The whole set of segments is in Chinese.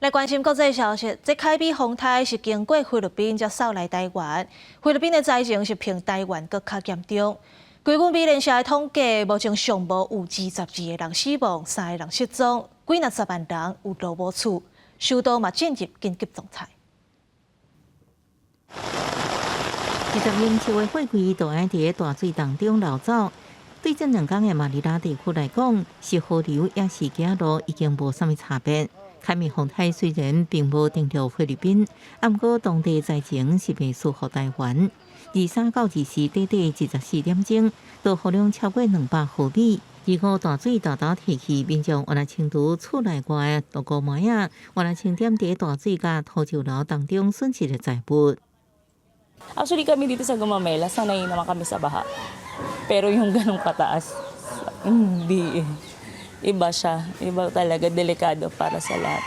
来关心国际消息，这凯比风台是经过菲律宾才扫来台湾。菲律宾的灾情是比台湾更加严重。根据美联社的统计，目前尚无有22个人死亡，3个人失踪，几若10万人有路无厝。首都嘛进入紧急状态。20名七位火柜都爱伫大水当中流走。对这2天的马尼拉地区来讲，是河流也是走路已经无啥物差别。凯米风台虽然并无登陆菲律宾，不过当地灾情是未输予台湾。23到24短短24点钟，都雨量超过200毫米。如果大水大大提起，民众原来清除厝内外的稻谷麦啊，原来清点伫大水甲土石流当中损失的财物。Actually kami dito sa Gumamela, sanay naman kami sa baha. Pero yung ganong kataas, hindi. Iba siya. Iba talaga, delikado para sa lahat.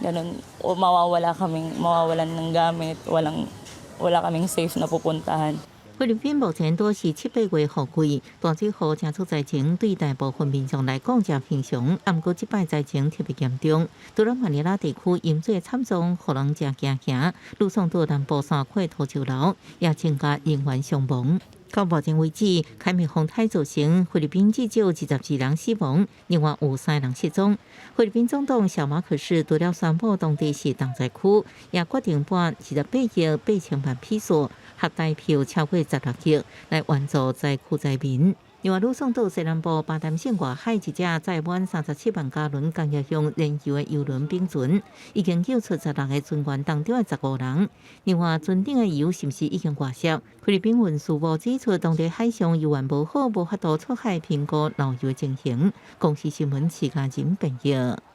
Ganon, o mawawalan ng gamit, wala kaming safe na pupuntahan. 菲律宾目前都是7、8月雨季，大水雨加速灾情对大部分民众来讲真平常，不过这摆灾情特别严重。除了马尼拉地区淹水惨重，互人真惊吓，路上都南部山块土石流，也增加人员伤亡。到目前为止，凯米风台造成菲律宾至少22人死亡，另外有3人失踪。菲律宾总统小马可是除了宣布当地是重灾区，也决定拨28亿8000万披索，合代票超过16亿，来援助灾区灾民。另外，鲁宋岛西南部巴淡省外海一只载满37万加仑工业用燃油的油轮并船，已经救出16个船员当中的15人。另外，船顶的油是不是已经外泄？菲律宾运输部指出，当地海上油源无好，无法度出海评估漏油的情形。公司新闻时间评报。